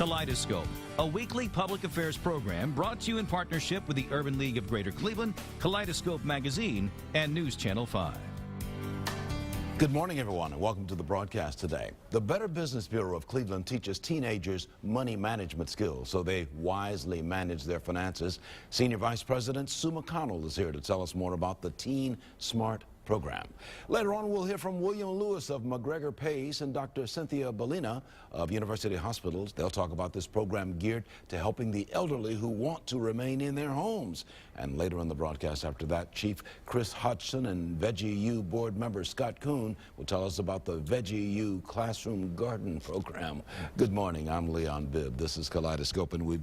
Kaleidoscope, a weekly public affairs program brought to you in partnership with the Urban League of Greater Cleveland, Kaleidoscope Magazine, and News Channel 5. Good morning, everyone, and welcome to the broadcast today. The Better Business Bureau of Cleveland teaches teenagers money management skills so they wisely manage their finances. Senior Vice President Sue McConnell is here to tell us more about the Teen Smart program. Later on, we'll hear from William Lewis of McGregor Pace and Dr. Cynthia Bellina of University Hospitals. They'll talk about this program geared to helping the elderly who want to remain in their homes. And later in the broadcast after that, Chief Chris Hodgson and VeggieU board member Scott Kuhn will tell us about the VeggieU Classroom Garden program. Good morning, I'm Leon Bibb. This is Kaleidoscope, and we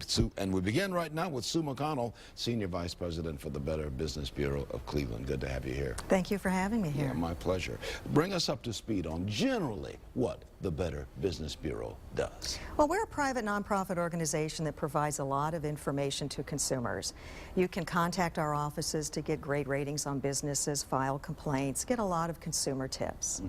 begin right now with Sue McConnell, Senior Vice President for the Better Business Bureau of Cleveland. Good to have you here. Thank you for having me here. Yeah, my pleasure. Bring us up to speed on generally what the Better Business Bureau does. Well, we're a private nonprofit organization that provides a lot of information to consumers. You can contact our offices to get great ratings on businesses, file complaints, get a lot of consumer tips.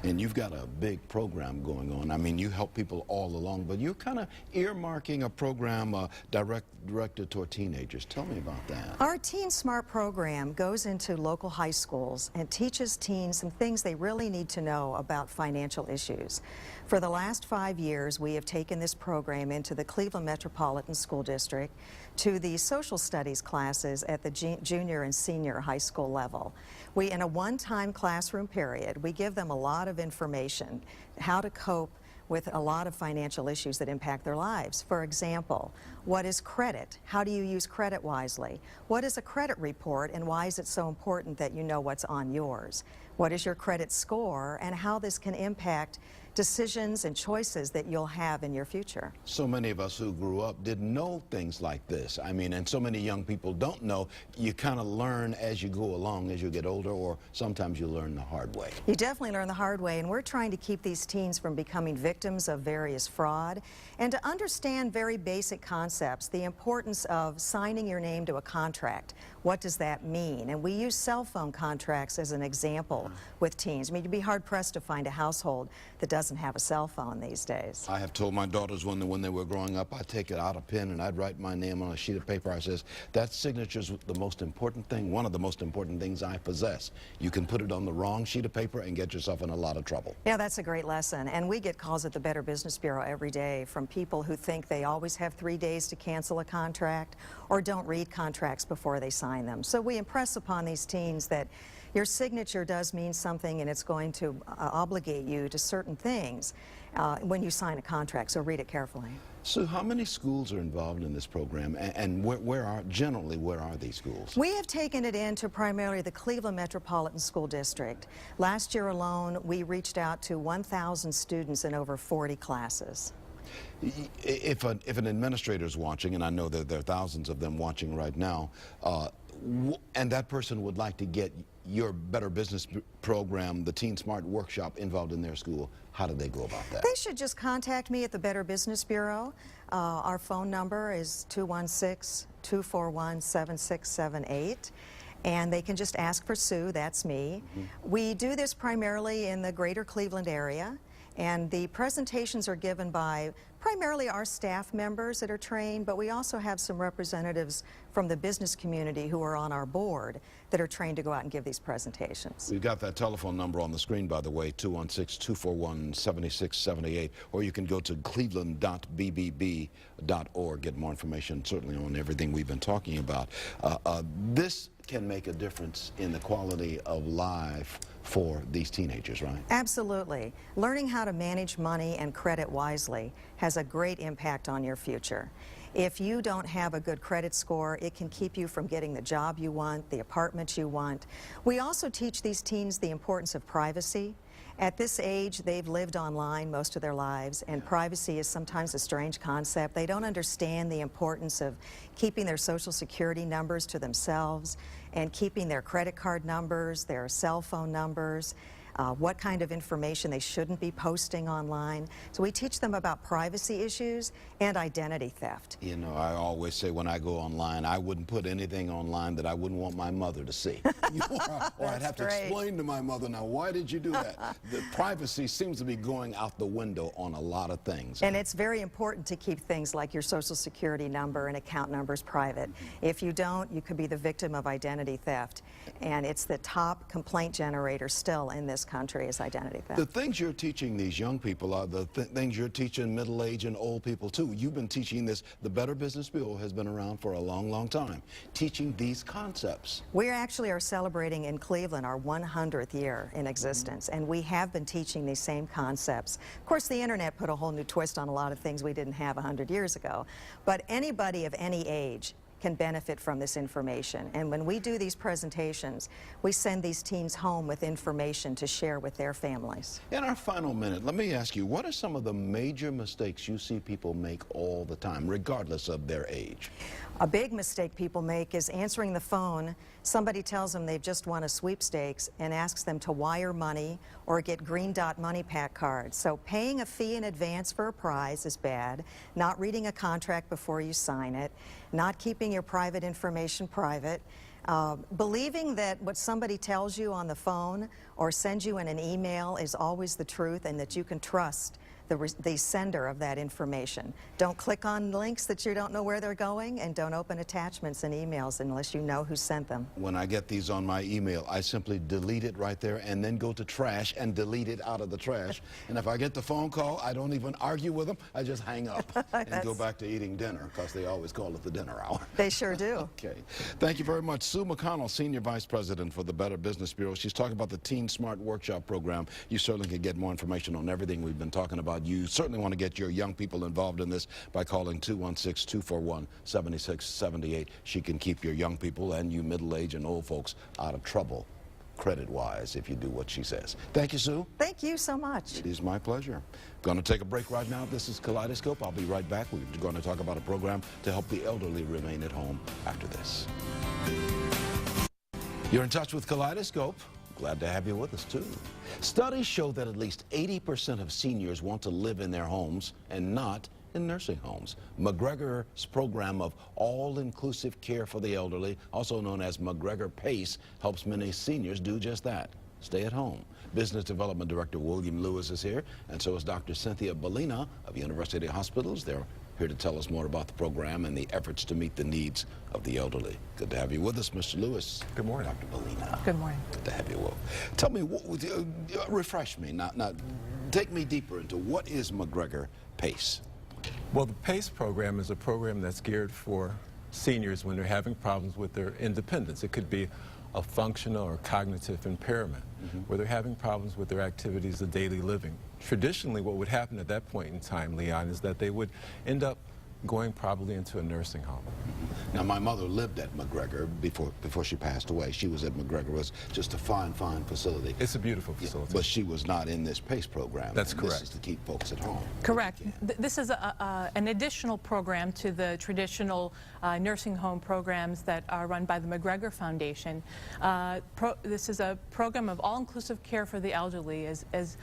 And you've got a big program going on. I mean, you help people all along, but you're kind of earmarking a program directed toward teenagers. Tell me about that. Our Teen Smart program goes into local high schools and teaches teens some things they really need to know about financial issues. For the last 5 years, we have taken this program into the Cleveland Metropolitan School District to the social studies classes at the junior and senior high school level. In a one-time classroom period, we give them a lot of information, how to cope with a lot of financial issues that impact their lives. For example, what is credit? How do you use credit wisely? What is a credit report, and why is it so important that you know what's on yours? What is your credit score, and how this can impact decisions and choices that you'll have in your future. So many of us who grew up didn't know things like this. I mean, and so many young people don't know. You kind of learn as you go along, as you get older, or sometimes you learn the hard way. You definitely learn the hard way, and we're trying to keep these teens from becoming victims of various fraud and to understand very basic concepts, the importance of signing your name to a contract. What does that mean? And we use cell phone contracts as an example with teens. I mean, you'd be hard-pressed to find a household that doesn't have a cell phone these days. I have told my daughters when they were growing up, I'd take it out a pen and I'd write my name on a sheet of paper. I says, that signature's the most important thing, one of the most important things I possess. You can put it on the wrong sheet of paper and get yourself in a lot of trouble. Yeah, that's a great lesson. And we get calls at the Better Business Bureau every day from people who think they always have 3 days to cancel a contract or don't read contracts before they sign them. So we impress upon these teens that your signature does mean something, and it's going to obligate you to certain things when you sign a contract, so read it carefully. So how many schools are involved in this program, and generally where are these schools? We have taken it into primarily the Cleveland Metropolitan School District. Last year alone, we reached out to 1,000 students in over 40 classes. If an administrator is watching, and I know that there are thousands of them watching right now, and that person would like to get your Better Business program, the Teen Smart Workshop, involved in their school, how do they go about that? They should just contact me at the Better Business Bureau. Our phone number is 216-241-7678. And they can just ask for Sue, that's me. We do this primarily in the greater Cleveland area, and the presentations are given by primarily our staff members that are trained, but we also have some representatives from the business community who are on our board that are trained to go out and give these presentations. We've got that telephone number on the screen, by the way, 216-241-7678, or you can go to cleveland.bbb.org, get more information certainly on everything we've been talking about. This can make a difference in the quality of life for these teenagers, right? Absolutely. Learning how to manage money and credit wisely has a great impact on your future. If you don't have a good credit score, it can keep you from getting the job you want, the apartment you want. We also teach these teens the importance of privacy. At this age, they've lived online most of their lives, and privacy is sometimes a strange concept. They don't understand the importance of keeping their social security numbers to themselves and keeping their credit card numbers, their cell phone numbers. what kind of information they shouldn't be posting online. So we teach them about privacy issues and identity theft. You know, I always say when I go online, I wouldn't put anything online that I wouldn't want my mother to see. Or I'd have to explain to my mother, now, why did you do that? The privacy seems to be going out the window on a lot of things. And it's very important to keep things like your Social Security number and account numbers private. If you don't, you could be the victim of identity theft. And it's the top complaint generator still in this country is identity theft. The things you're teaching these young people are the things you're teaching middle-aged and old people too. You've been teaching this. The Better Business Bureau has been around for a long, long time, teaching these concepts. We actually are celebrating in Cleveland our 100th year in existence, and we have been teaching these same concepts. Of course, the internet put a whole new twist on a lot of things we didn't have 100 years ago, but anybody of any age can benefit from this information. And when we do these presentations, we send these teens home with information to share with their families. In our final minute, let me ask you, what are some of the major mistakes you see people make all the time, regardless of their age? A big mistake people make is answering the phone. Somebody tells them they've just won a sweepstakes and asks them to wire money or get green dot money pack cards. So paying a fee in advance for a prize is bad, not reading a contract before you sign it, not keeping your private information private, believing that what somebody tells you on the phone or sends you in an email is always the truth and that you can trust the sender of that information. Don't click on links that you don't know where they're going, and don't open attachments in emails unless you know who sent them. When I get these on my email, I simply delete it right there and then go to trash and delete it out of the trash. And if I get the phone call, I don't even argue with them. I just hang up and go back to eating dinner, because they always call it the dinner hour. They sure do. Okay. Thank you very much. Sue McConnell, Senior Vice President for the Better Business Bureau. She's talking about the Teen Smart Workshop Program. You certainly can get more information on everything we've been talking about. You certainly want to get your young people involved in this by calling 216-241-7678. She can keep your young people and you middle-aged and old folks out of trouble, credit-wise, if you do what she says. Thank you, Sue. Thank you so much. It is my pleasure. Going to take a break right now. This is Kaleidoscope. I'll be right back. We're going to talk about a program to help the elderly remain at home after this. You're in touch with Kaleidoscope. Glad to have you with us, too. Studies show that at least 80% of seniors want to live in their homes and not in nursing homes. McGregor's program of all-inclusive care for the elderly, also known as McGregor PACE, helps many seniors do just that, stay at home. Business Development Director William Lewis is here, and so is Dr. Cynthia Bellina of University Hospitals. They're here to tell us more about the program and the efforts to meet the needs of the elderly. Good to have you with us, Mr. Lewis. Good morning. Dr. Bellina. Good morning. Good to have you with. Tell me, refresh me, now take me deeper into what is McGregor PACE? Well, the PACE program is a program that's geared for seniors when they're having problems with their independence. It could be a functional or cognitive impairment, where they're having problems with their activities of daily living. Traditionally, what would happen at that point in time, Leon, is that they would end up going probably into a nursing home. Now, my mother lived at McGregor before she passed away. She was at McGregor. It was just a fine, fine facility. It's a beautiful facility. Yeah, but she was not in this PACE program. That's correct. This is to keep folks at home. Correct. This is an additional program to the traditional nursing home programs that are run by the McGregor Foundation. This is a program of all-inclusive care for the elderly, as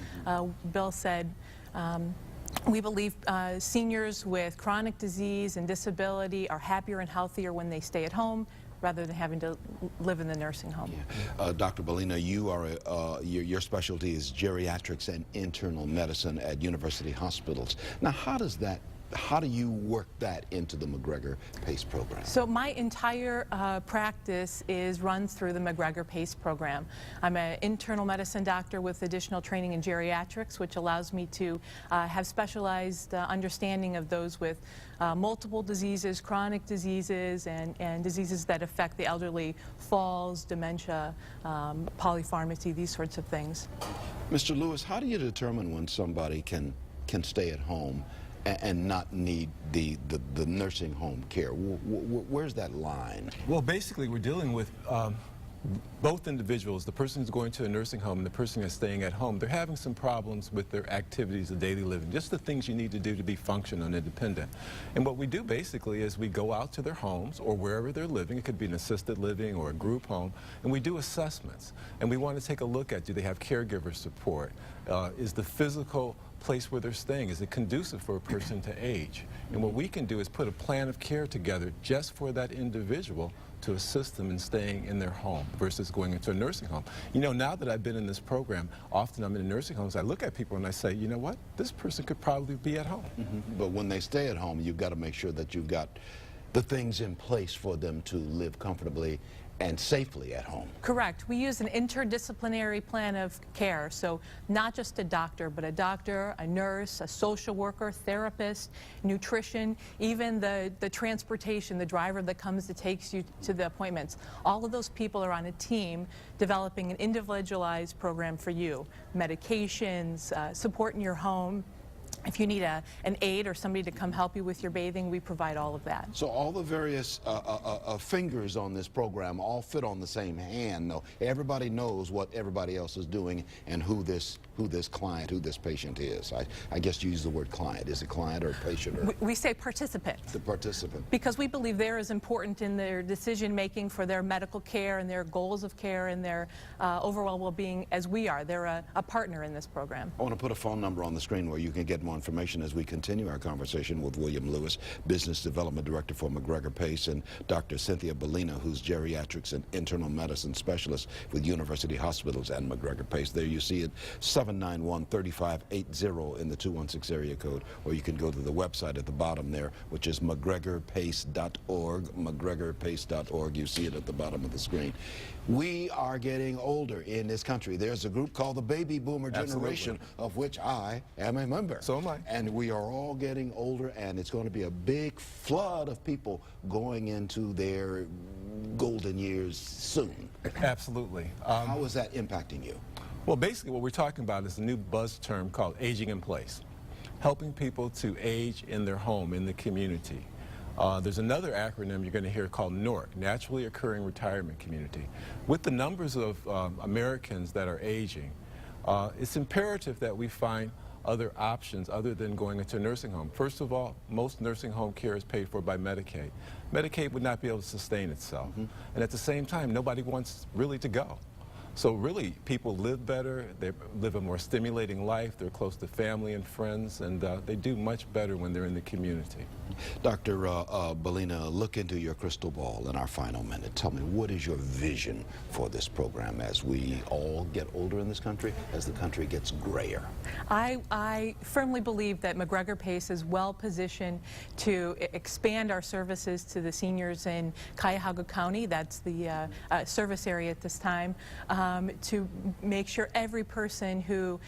Bill said. We believe seniors with chronic disease and disability are happier and healthier when they stay at home rather than having to live in the nursing home. Yeah. Dr. Bellina, you are your specialty is geriatrics and internal medicine at University Hospitals. Now, how do you work that into the McGregor PACE program? So my entire practice is run through the McGregor PACE program. I'm an internal medicine doctor with additional training in geriatrics, which allows me to have specialized understanding of those with multiple diseases, chronic diseases, and diseases that affect the elderly, falls, dementia, polypharmacy, these sorts of things. Mr. Lewis, how do you determine when somebody can stay at home and not need the nursing home care? Where's that line? Well, basically, we're dealing with both individuals, the person who's going to a nursing home and the person that's staying at home, they're having some problems with their activities of daily living, just the things you need to do to be functional and independent. And what we do basically is we go out to their homes or wherever they're living, it could be an assisted living or a group home, and we do assessments. And we want to take a look at, do they have caregiver support? Is the physical place where they're staying, is it conducive for a person to age? And what we can do is put a plan of care together just for that individual to assist them in staying in their home versus going into a nursing home. You know, now that I've been in this program, often I'm in nursing homes, I look at people and I say, you know what, this person could probably be at home. But when they stay at home, you've got to make sure that you've got the things in place for them to live comfortably and safely at home. Correct. We use an interdisciplinary plan of care, so not just a doctor, but a doctor, a nurse, a social worker, therapist, nutrition, even the transportation, the driver that comes that takes you to the appointments. All of those people are on a team developing an individualized program for you. Medications, support in your home. If you need an aide or somebody to come help you with your bathing, we provide all of that. So all the various fingers on this program all fit on the same hand, though. Everybody knows what everybody else is doing and who this client, who this patient is. I guess you use the word client. Is it client or patient? Or We say participant. the participant. Because we believe they're as important in their decision making for their medical care and their goals of care and their overall well-being as we are. They're a partner in this program. I want to put a phone number on the screen where you can get more information as we continue our conversation with William Lewis, Business Development Director for McGregor Pace, and Dr. Cynthia Bellina, who's Geriatrics and Internal Medicine Specialist with University Hospitals and McGregor Pace. There you see it, 791-3580 in the 216 area code, or you can go to the website at the bottom there, which is mcgregorpace.org, mcgregorpace.org. You see it at the bottom of the screen. We are getting older in this country. There's a group called the baby boomer generation, of which I am a member. So am I. And we are all getting older, and it's going to be a big flood of people going into their golden years soon. Absolutely. How is that impacting you? Well, basically what we're talking about is a new buzz term called aging in place, helping people to age in their home, in the community. There's another acronym you're going to hear called NORC, Naturally Occurring Retirement Community. With the numbers of Americans that are aging, it's imperative that we find other options other than going into a nursing home. First of all, most nursing home care is paid for by Medicaid. Medicaid would not be able to sustain itself. And at the same time, nobody wants really to go. So really, people live better, they live a more stimulating life, they're close to family and friends, and they do much better when they're in the community. Dr. Bellina, look into your crystal ball in our final minute. Tell me, what is your vision for this program as we all get older in this country, as the country gets grayer? I firmly believe that McGregor Pace is well positioned to expand our services to the seniors in Cuyahoga County. That's the service area at this time. To make sure every person who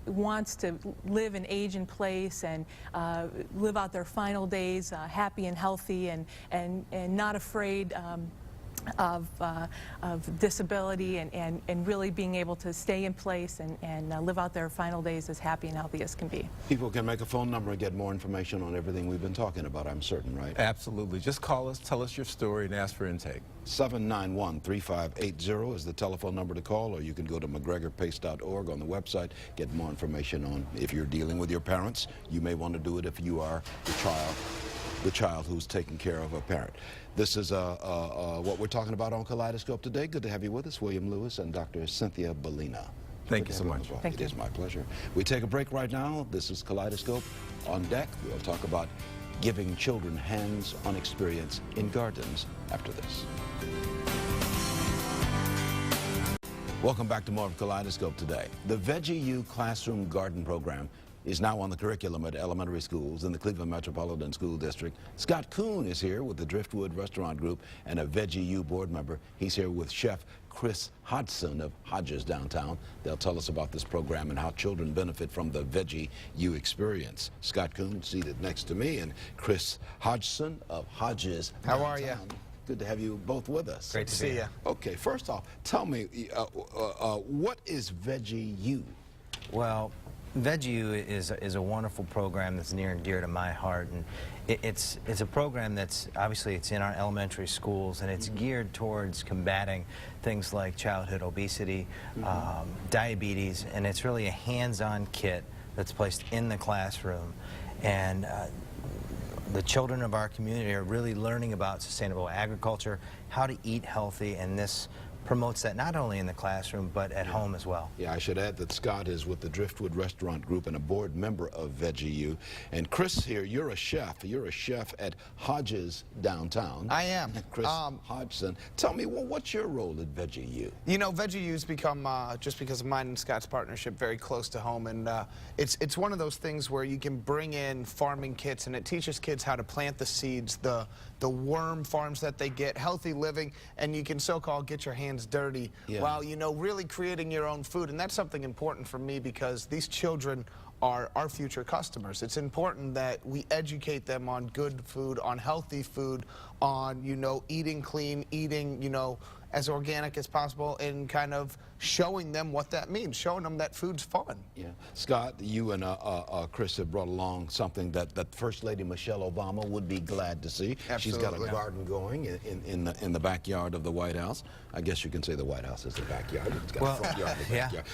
wants to live and age in place and live out their final days happy and healthy and not afraid of disability and really being able to stay in place and live out their final days as happy and healthy as can be. People can make a phone number and get more information on everything we've been talking about, I'm certain, right? Absolutely. Just call us, tell us your story, and ask for intake. 791-3580 is the telephone number to call, or you can go to mcgregorpace.org on the website, get more information on if you're dealing with your parents. You may want to do it if you are the child who's taking care of a parent. This is what we're talking about on Kaleidoscope today. Good to have you with us, William Lewis and Dr. Cynthia Bellina. Thank you so much. It is my pleasure. We take a break right now. This is Kaleidoscope. On deck, we'll talk about giving children hands-on experience in gardens after this. Welcome back to more of Kaleidoscope today. The VeggieU Classroom Garden Program is now on the curriculum at elementary schools in the Cleveland Metropolitan School District. Scott Kuhn is here with the Driftwood Restaurant Group and a VeggieU board member. He's here with Chef Chris Hodgson of Hodges Downtown. They'll tell us about this program and how children benefit from the VeggieU experience. Scott Kuhn seated next to me, and Chris Hodgson of Hodges Downtown. How are you? Good to have you both with us. Great to see you. Okay, first off, tell me, what is VeggieU? Well, VegU is a wonderful program that's near and dear to my heart, and it's a program that's obviously it's in our elementary schools, and it's geared towards combating things like childhood obesity, diabetes, and it's really a hands-on kit that's placed in the classroom, and the children of our community are really learning about sustainable agriculture, how to eat healthy, and this promotes that not only in the classroom but at home as well. Yeah, I should add that Scott is with the Driftwood Restaurant Group and a board member of VegU. And Chris here, you're a chef. You're a chef at Hodges downtown. I am. Chris Hodgson. Tell me, well, what's your role at VegU? You know, VegU's become, just because of mine and Scott's partnership, very close to home. And it's one of those things where you can bring in farming kits, and it teaches kids how to plant the seeds, the worm farms that they get, healthy living, and you can so-called get your hands dirty while, you know, really creating your own food. And that's something important for me because these children are our future customers. It's important that we educate them on good food, on healthy food, on, you know, eating clean, eating, you know, as organic as possible, and kind of showing them what that means, showing them that food's fun. Yeah. Scott, you and Chris have brought along something that First Lady Michelle Obama would be glad to see. Absolutely. She's got a garden going in the backyard of the White House. I guess you can say the White House is the backyard. It's got a front yard in the backyard.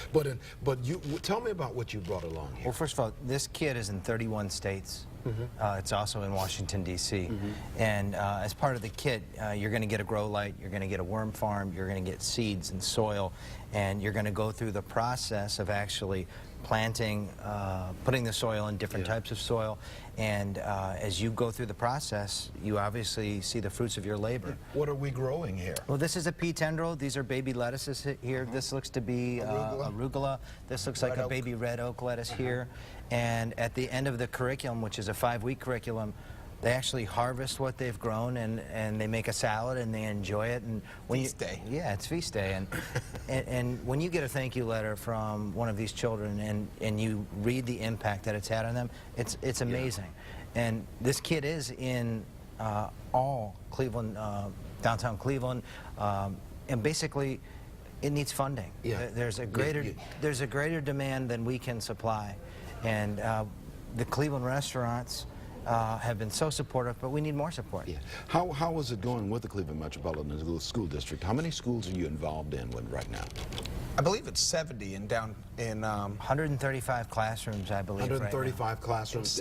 But you tell me about what you brought along here. Well, first of all, this kit is in 31 states. It's also in Washington, D.C. And as part of the kit, you're going to get a grow light, you're going to get a worm farm, you're going to get seeds and soil, and you're going to go through the process of actually planting, putting the soil in different types of soil, and as you go through the process, you obviously see the fruits of your labor. What are we growing here? Well, this is a pea tendril. These are baby lettuces here. This looks to be arugula. This looks like a baby red oak lettuce here. And at the end of the curriculum, which is a 5-week curriculum, they actually harvest what they've grown, and they make a salad, and they enjoy it. And when Feast day. Yeah, it's feast day. And when you get a thank you letter from one of these children, and you read the impact that it's had on them, it's amazing. And this kid is in all Cleveland, downtown Cleveland, and basically it needs funding. There's a greater demand than we can supply, and the Cleveland restaurants have been so supportive, but we need more support. Yeah. How is it going with the Cleveland Metropolitan School District? How many schools are you involved in right now? I believe it's 70 and down in 135 classrooms, I believe. 135 right classrooms.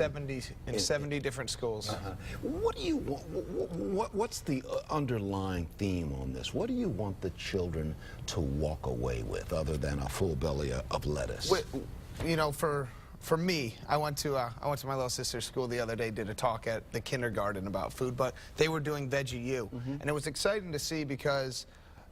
in 70 different schools. What do you want? What's the underlying theme on this? What do you want the children to walk away with, other than a full belly of lettuce? You know, for me, I went to my little sister's school the other day, did a talk at the kindergarten about food, but they were doing VegU, and it was exciting to see because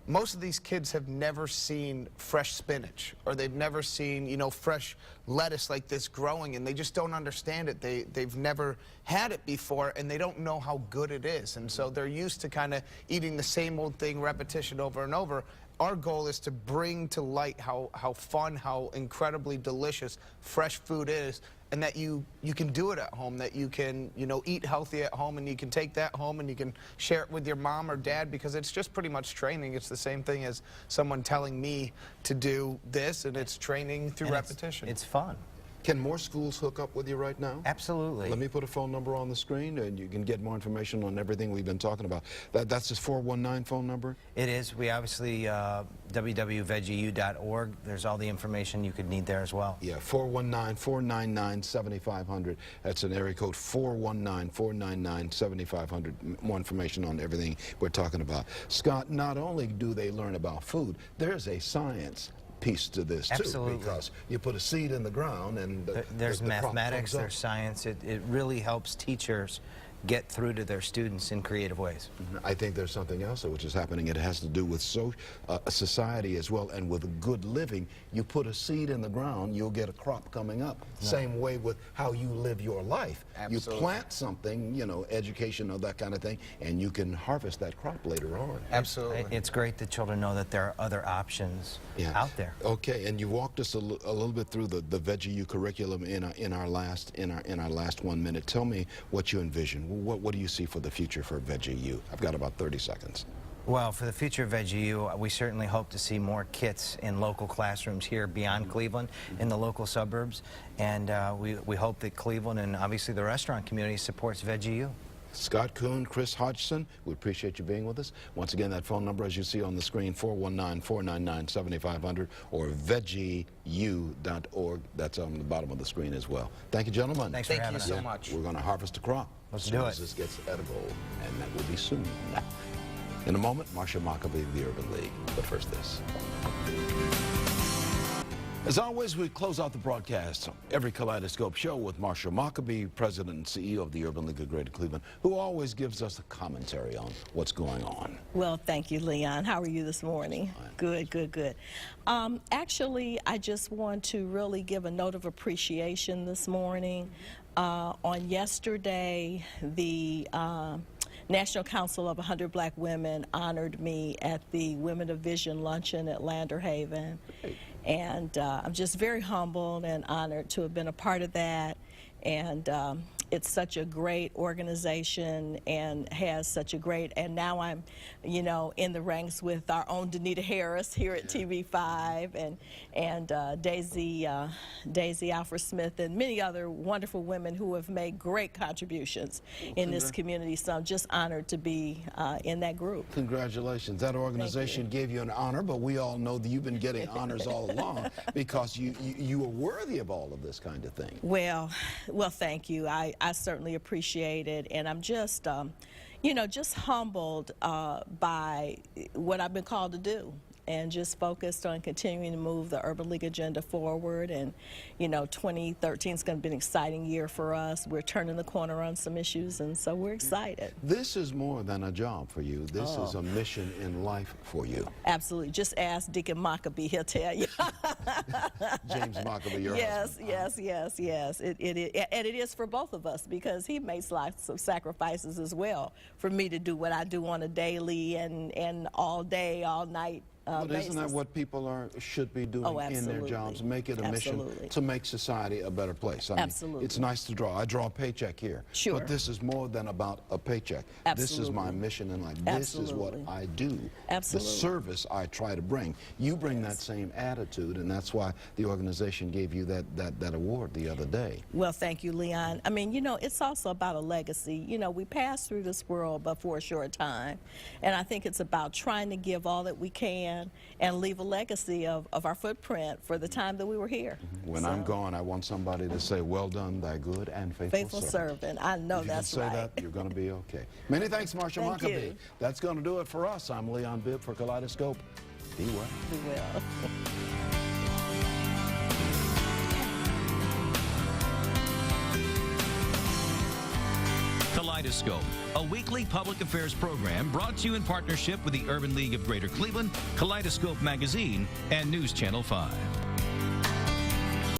most of these kids have never seen fresh spinach, or they've never seen, you know, fresh lettuce like this growing, and they just don't understand it. They've never had it before, and they don't know how good it is, and so they're used to kind of eating the same old thing, repetition over and over. Our goal is to bring to light how fun, how incredibly delicious fresh food is, and that you can do it at home, that you can, you know, eat healthy at home, and you can take that home and you can share it with your mom or dad, because it's just pretty much training. It's the same thing as someone telling me to do this, and it's training through repetition. It's fun. Can more schools hook up with you right now? Absolutely. Let me put a phone number on the screen, and you can get more information on everything we've been talking about. That's his 419 phone number? It is. We obviously, www.vegu.org, there's all the information you could need there as well. Yeah, 419-499-7500. That's an area code, 419-499-7500. More information on everything we're talking about. Scott, not only do they learn about food, there's a science piece to this too. Absolutely. Because you put a seed in the ground, and there's the crop mathematics, comes up. there's science. It really helps teachers get through to their students in creative ways. I think there's something else which is happening. It has to do with society as well, and with good living. You put a seed in the ground, you'll get a crop coming up. Same way with how you live your life. Absolutely. You plant something, you know, education or that kind of thing, and you can harvest that crop later on. Absolutely. It's great that children know that there are other options out there. Okay, and you walked us a little bit through the VegU curriculum in our last 1 minute. Tell me what you envision. What do you see for the future for VegU? I've got about 30 seconds. Well, for the future of VegU, we certainly hope to see more kits in local classrooms here beyond Cleveland, in the local suburbs, and we hope that Cleveland and obviously the restaurant community supports VegU. Scott Kuhn, Chris Hodgson, we appreciate you being with us. Once again, that phone number, as you see on the screen, 419-499-7500 or veggieu.org. That's on the bottom of the screen as well. Thank you, gentlemen. Thanks for having us. Thank you so much. We're going to harvest a crop Let's as do soon it. as this gets edible, and that will be soon. In a moment, Marcia Mcavee of the Urban League. But first, this. As always, we close out the broadcast every Kaleidoscope show with Marcia Mcavee, President and CEO of the Urban League of Greater Cleveland, who always gives us a commentary on what's going on. Well, thank you, Leon. How are you this morning? Good, good, good. Actually, I just want to really give a note of appreciation this morning. On yesterday, the National Council of 100 Black Women honored me at the Women of Vision Luncheon at Lander Haven. And I'm just very humbled and honored to have been a part of that. And it's such a great organization and has such a great, and now I'm, you know, in the ranks with our own Danita Harris here at TV5 and Daisy Alfred Smith and many other wonderful women who have made great contributions in this community. So I'm just honored to be in that group. Congratulations. That organization gave you an honor, but we all know that you've been getting honors all along because you are worthy of all of this kind of thing. Well, thank you. I certainly appreciate it, and I'm just, you know, just humbled by what I've been called to do, and just focused on continuing to move the Urban League agenda forward. And, you know, 2013 is going to be an exciting year for us. We're turning the corner on some issues, and so we're excited. This is more than a job for you. This is a mission in life for you. Absolutely. Just ask Deacon Mcavee, he'll tell you. James Mcavee, your husband. Yes. And it is for both of us, because he makes lots of sacrifices as well for me to do what I do on a daily and all day, all night But isn't that what people should be doing in their jobs? Make it a mission to make society a better place. I mean, it's nice to draw. I draw a paycheck here. Sure. But this is more than about a paycheck. This is my mission in life. This is what I do. The service I try to bring. You bring that same attitude, and that's why the organization gave you that award the other day. Well, thank you, Leon. I mean, you know, it's also about a legacy. You know, we pass through this world but for a short time, and I think it's about trying to give all that we can and leave a legacy of our footprint for the time that we were here. When I'm gone, I want somebody to say, "Well done, thy good and faithful servant." I know if that's you can say right. that, you're going to be okay. Many thanks, Marcia Mcavee. That's going to do it for us. I'm Leon Bibb for Kaleidoscope. Be well. Be well. Kaleidoscope, a weekly public affairs program brought to you in partnership with the Urban League of Greater Cleveland, Kaleidoscope Magazine, and News Channel 5.